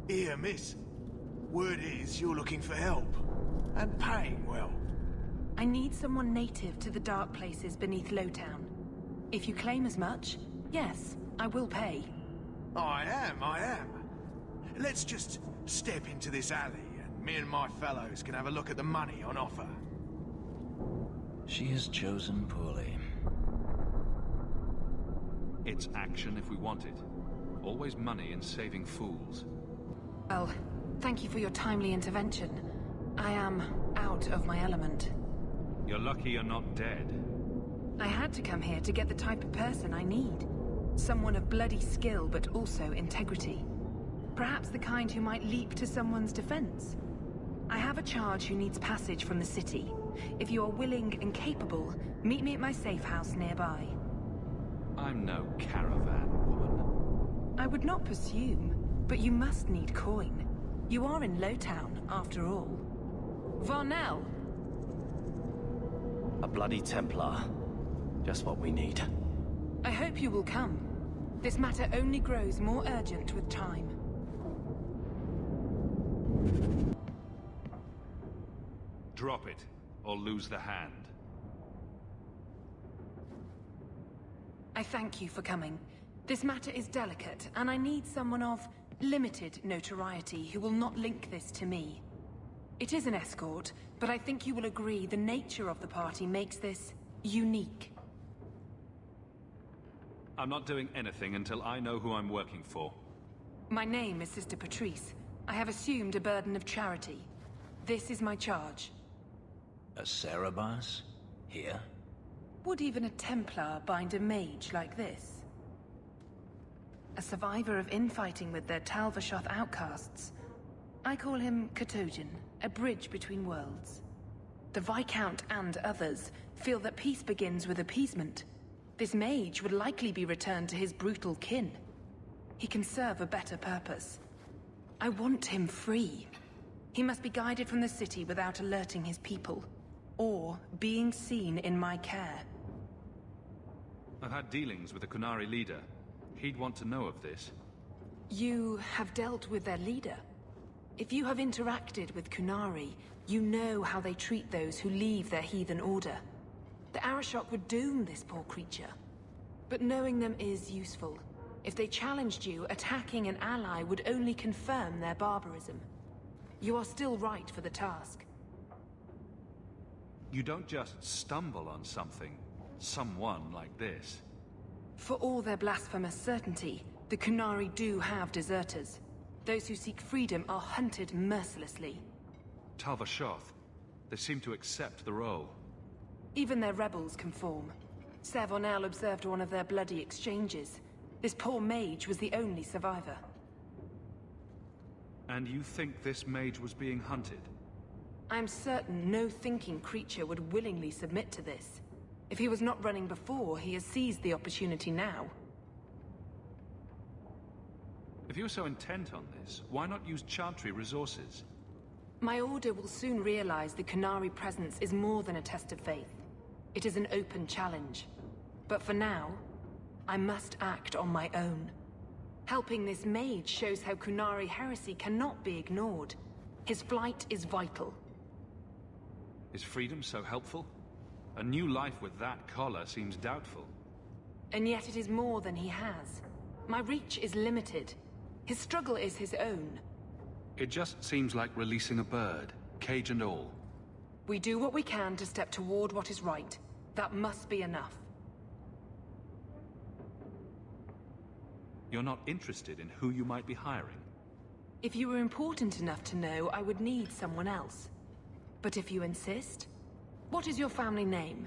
Here, miss. Word is you're looking for help. And paying well. I need someone native to the dark places beneath Lowtown. If you claim as much, yes, I will pay. I am. Let's just step into this alley and me and my fellows can have a look at the money on offer. She has chosen poorly. It's action if we want it. Always money in saving fools. Well, thank you for your timely intervention. I am out of my element. You're lucky you're not dead. I had to come here to get the type of person I need. Someone of bloody skill, but also integrity. Perhaps the kind who might leap to someone's defense. I have a charge who needs passage from the city. If you are willing and capable, meet me at my safe house nearby. I'm no caravan woman. I would not presume, but you must need coin. You are in Lowtown, after all. Varnell! A bloody Templar. Just what we need. I hope you will come. This matter only grows more urgent with time. Drop it, or lose the hand. I thank you for coming. This matter is delicate, and I need someone of limited notoriety who will not link this to me. It is an escort, but I think you will agree the nature of the party makes this unique. I'm not doing anything until I know who I'm working for. My name is Sister Patrice. I have assumed a burden of charity. This is my charge. A Cerebas? Here? Would even a Templar bind a mage like this? A survivor of infighting with their Tal-Vashoth outcasts. I call him Katojan, a bridge between worlds. The Viscount and others feel that peace begins with appeasement. This mage would likely be returned to his brutal kin. He can serve a better purpose. I want him free. He must be guided from the city without alerting his people, or being seen in my care. I've had dealings with the Qunari leader. He'd want to know of this. You have dealt with their leader? If you have interacted with Qunari, you know how they treat those who leave their heathen order. The Arishok would doom this poor creature. But knowing them is useful. If they challenged you, attacking an ally would only confirm their barbarism. You are still right for the task. You don't just stumble on something, someone like this. For all their blasphemous certainty, the Qunari do have deserters. Those who seek freedom are hunted mercilessly. Tal-Vashoth, they seem to accept the role. Even their rebels conform. Ser Vonel observed one of their bloody exchanges. This poor mage was the only survivor. And you think this mage was being hunted? I'm certain no thinking creature would willingly submit to this. If he was not running before, he has seized the opportunity now. If you're so intent on this, why not use Chantry resources? My order will soon realize the Qunari presence is more than a test of faith. It is an open challenge. But for now, I must act on my own. Helping this mage shows how Qunari heresy cannot be ignored. His flight is vital. Is freedom so helpful? A new life with that collar seems doubtful. And yet it is more than he has. My reach is limited. His struggle is his own. It just seems like releasing a bird, cage and all. We do what we can to step toward what is right. That must be enough. You're not interested in who you might be hiring? If you were important enough to know, I would need someone else. But if you insist, what is your family name?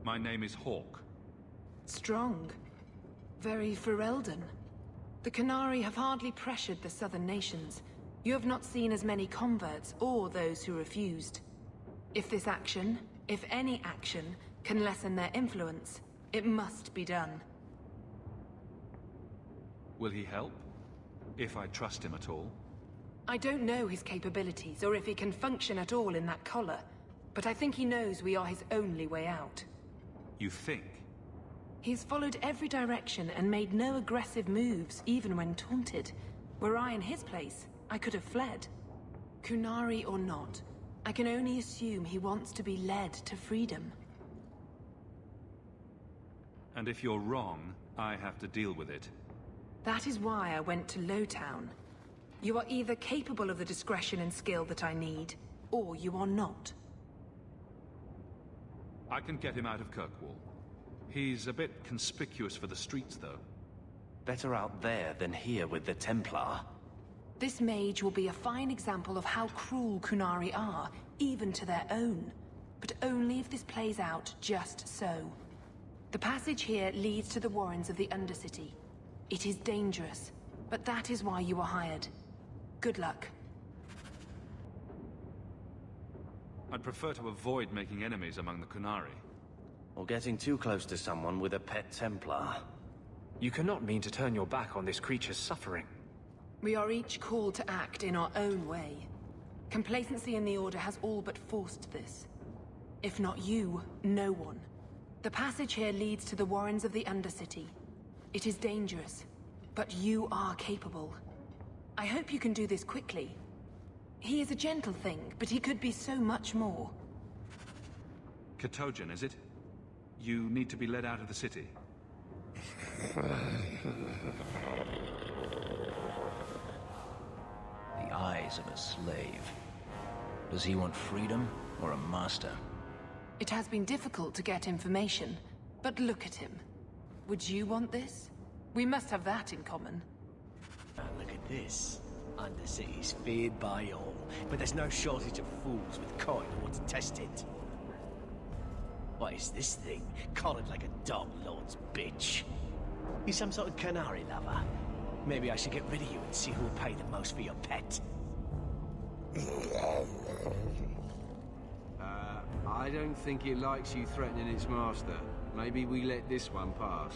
My name is Hawke. Strong. Very Ferelden. The Qunari have hardly pressured the southern nations. You have not seen as many converts or those who refused. If this action, if any action, can lessen their influence, it must be done. Will he help? If I trust him at all? I don't know his capabilities, or if he can function at all in that collar, but I think he knows we are his only way out. You think? He's followed every direction and made no aggressive moves, even when taunted. Were I in his place, I could have fled. Kunari or not, I can only assume he wants to be led to freedom. And if you're wrong, I have to deal with it. That is why I went to Lowtown. You are either capable of the discretion and skill that I need, or you are not. I can get him out of Kirkwall. He's a bit conspicuous for the streets, though. Better out there than here with the Templar. This mage will be a fine example of how cruel Kunari are, even to their own. But only if this plays out just so. The passage here leads to the Warrens of the Undercity. It is dangerous, but that is why you were hired. Good luck. I'd prefer to avoid making enemies among the Kunari. Or getting too close to someone with a pet Templar. You cannot mean to turn your back on this creature's suffering. We are each called to act in our own way. Complacency in the Order has all but forced this. If not you, no one. The passage here leads to the Warrens of the Undercity. It is dangerous, but you are capable. I hope you can do this quickly. He is a gentle thing, but he could be so much more. Katojan, is it? You need to be led out of the city. The eyes of a slave. Does he want freedom or a master? It has been difficult to get information, but look at him. Would you want this? We must have that in common. Look at this. Undercity's feared by all, but there's no shortage of fools with coin who want to test it. What is this thing? Collared like a dog lord's bitch. You some sort of canary lover? Maybe I should get rid of you and see who will pay the most for your pet. I don't think it likes you threatening its master. Maybe we let this one pass.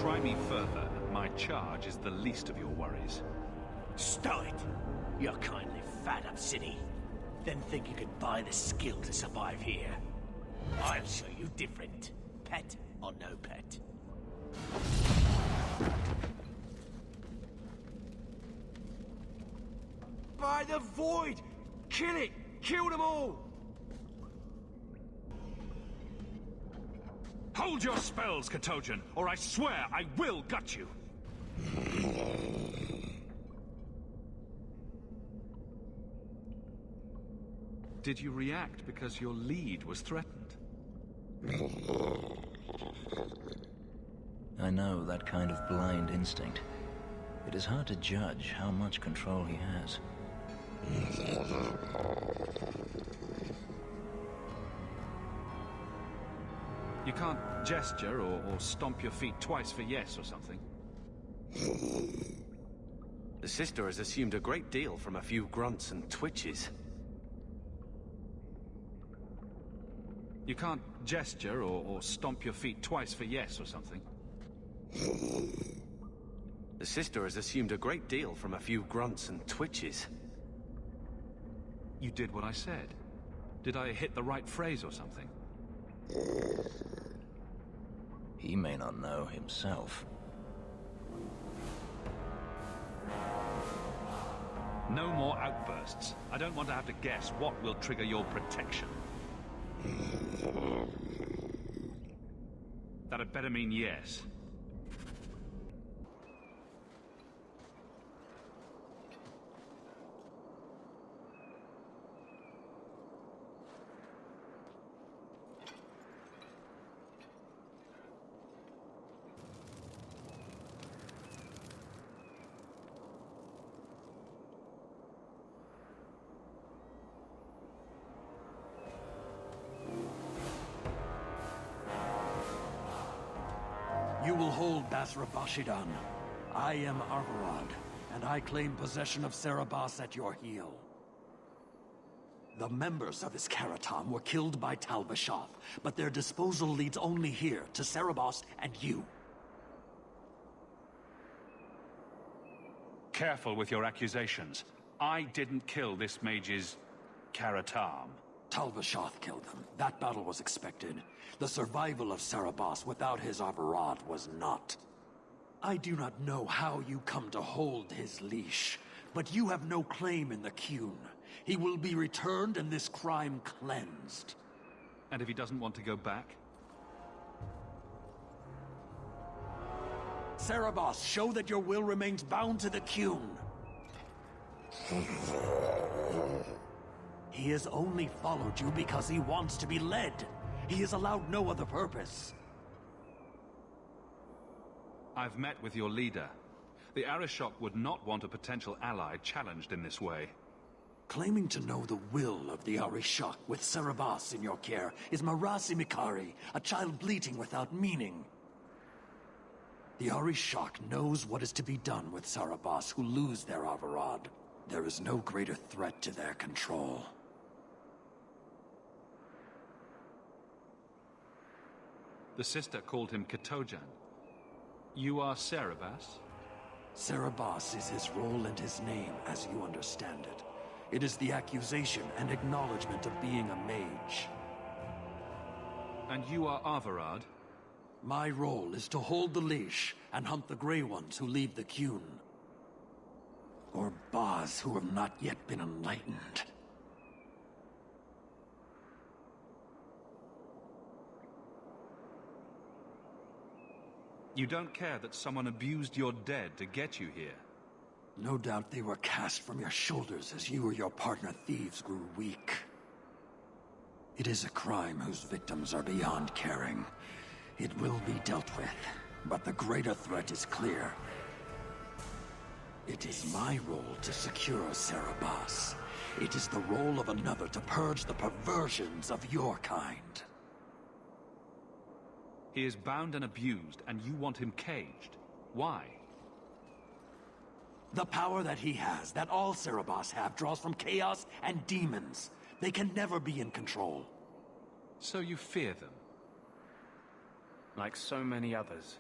Try me further, and my charge is the least of your worries. Stow it! You're kindly fat up city. Then think you could buy the skill to survive here. I'll show you different. Pet or no pet. By the Void! Kill it! Kill them all! Hold your spells, Katojan, or I swear I will gut you! Did you react because your lead was threatened? I know that kind of blind instinct. It is hard to judge how much control he has. You can't gesture or stomp your feet twice for yes or something. The sister has assumed a great deal from a few grunts and twitches. You can't gesture or stomp your feet twice for yes or something. The sister has assumed a great deal from a few grunts and twitches. You did what I said. Did I hit the right phrase or something? He may not know himself. No more outbursts. I don't want to have to guess what will trigger your protection. That had better mean yes. You will hold Basra-Bashidan. I am Arvarad, and I claim possession of Serabas at your heel. The members of Iskaratam were killed by Tal Vashoth, but their disposal leads only here, to Serabas and you. Careful with your accusations. I didn't kill this mage's Karatam. Tal-Vashoth killed them. That battle was expected. The survival of Sarabas without his Averad was not. I do not know how you come to hold his leash, but you have no claim in the Qun. He will be returned and this crime cleansed. And if he doesn't want to go back? Sarabas, show that your will remains bound to the Qun. He has only followed you because he wants to be led. He has allowed no other purpose. I've met with your leader. The Arishok would not want a potential ally challenged in this way. Claiming to know the will of the Arishok with Sarabas in your care is Marasi Mikari, a child bleating without meaning. The Arishok knows what is to be done with Sarabas who lose their Averad. There is no greater threat to their control. The sister called him Katojan. You are Sarabas? Sarabas is his role and his name, as you understand it. It is the accusation and acknowledgement of being a mage. And you are Averad? My role is to hold the leash and hunt the Grey Ones who leave the Qun. Or Baz who have not yet been enlightened. You don't care that someone abused your dead to get you here? No doubt they were cast from your shoulders as you or your partner thieves grew weak. It is a crime whose victims are beyond caring. It will be dealt with, but the greater threat is clear. It is my role to secure Sarabas. It is the role of another to purge the perversions of your kind. He is bound and abused, and you want him caged. Why? The power that he has, that all Sarabas have, draws from chaos and demons. They can never be in control. So you fear them? Like so many others.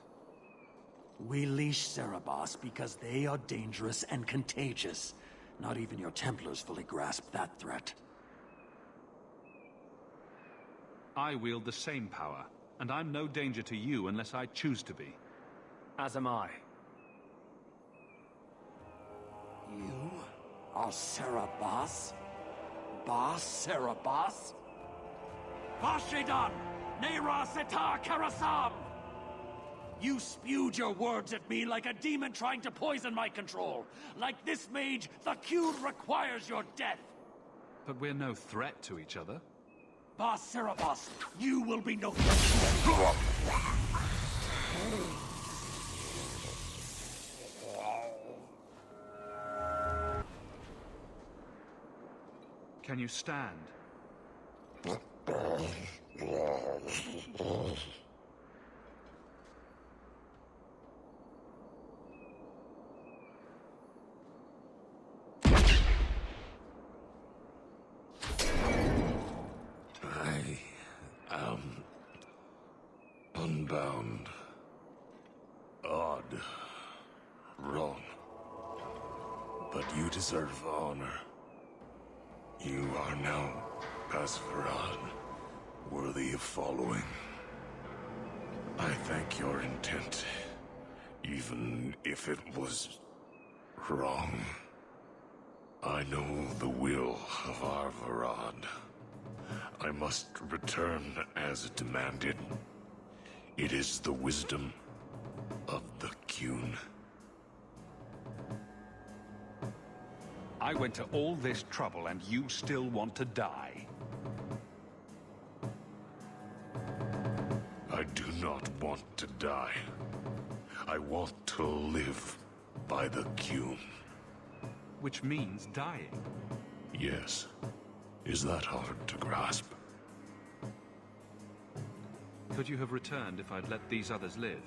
We leash Sarabas because they are dangerous and contagious. Not even your Templars fully grasp that threat. I wield the same power, and I'm no danger to you unless I choose to be. As am I. You are Sarabas? Bas Sarabas? Vashidan! Nera Setar Karasam! You spewed your words at me like a demon trying to poison my control. Like this mage, the Qun requires your death. But we're no threat to each other. Bas Sarabas, you will be no threat. Can you stand? I am unbound. Odd. Wrong. But you deserve honor. You are now Pasvaran, worthy of following. I thank your intent, even if it was wrong. I know the will of Arvarad. I must return as demanded. It is the wisdom of the Qun. I went to all this trouble and you still want to die. I do not want to die. I want to live by the Qun. Which means dying. Yes. Is that hard to grasp? Could you have returned if I'd let these others live?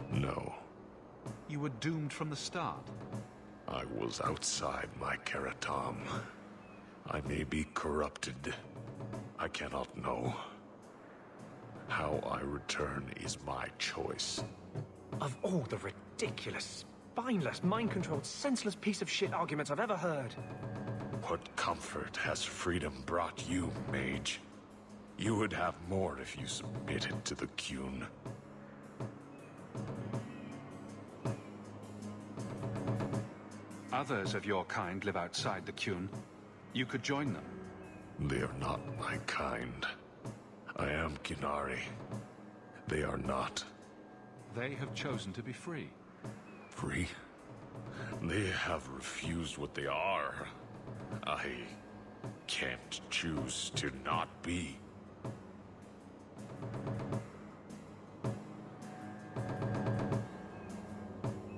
No. You were doomed from the start. I was outside my Karatam. I may be corrupted. I cannot know. How I return is my choice. Of all the ridiculous, spineless, mind-controlled, senseless piece of shit arguments I've ever heard. What comfort has freedom brought you, mage? You would have more if you submitted to the Qun. Others of your kind live outside the Qun. You could join them. They are not my kind. I am Qunari. They are not. They have chosen to be free. Free? They have refused what they are. I can't choose to not be.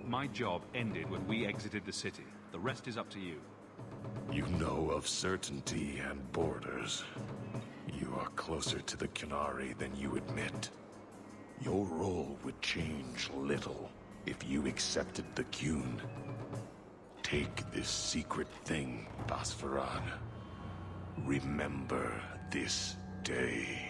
My job ended when we exited the city. The rest is up to you. You know of certainty and borders. You are closer to the Qunari than you admit. Your role would change little if you accepted the Qun. Take this secret thing, Basfarad. Remember this day.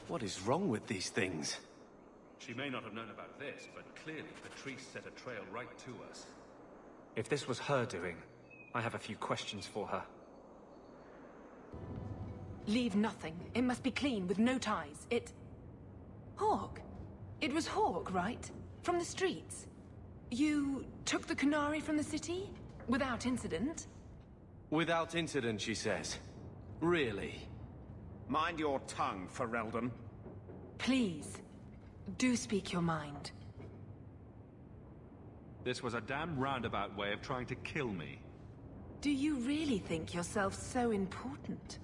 What is wrong with these things? She may not have known about this, but clearly Patrice set a trail right to us. If this was her doing, I have a few questions for her. Leave nothing. It must be clean, with no ties. Hawk. It was Hawk, right? From the streets. You took the Qunari from the city? Without incident? Without incident, she says. Really? Mind your tongue, Ferelden. Please, do speak your mind. This was a damn roundabout way of trying to kill me. Do you really think yourself so important?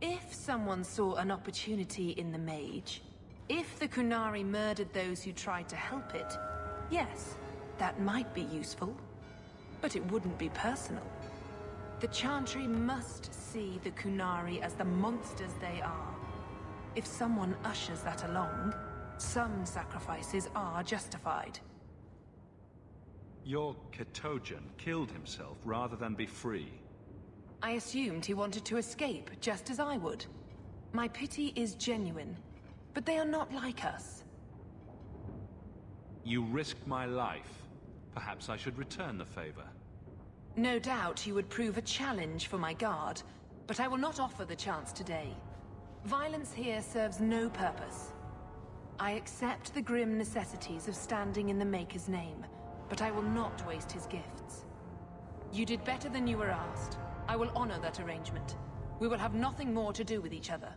If someone saw an opportunity in the mage, if the Qunari murdered those who tried to help it, yes, that might be useful. But it wouldn't be personal. The Chantry must see the Qunari as the monsters they are. If someone ushers that along, some sacrifices are justified. Your Ketojan killed himself rather than be free. I assumed he wanted to escape, just as I would. My pity is genuine, but they are not like us. You risked my life. Perhaps I should return the favor. No doubt you would prove a challenge for my guard, but I will not offer the chance today. Violence here serves no purpose. I accept the grim necessities of standing in the Maker's name, but I will not waste his gifts. You did better than you were asked. I will honor that arrangement. We will have nothing more to do with each other.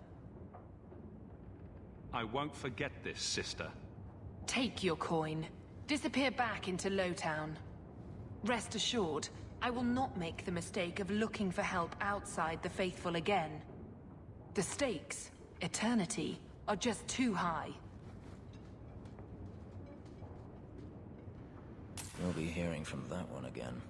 I won't forget this, sister. Take your coin. Disappear back into Lowtown. Rest assured, I will not make the mistake of looking for help outside the Faithful again. The stakes, eternity, are just too high. We'll be hearing from that one again.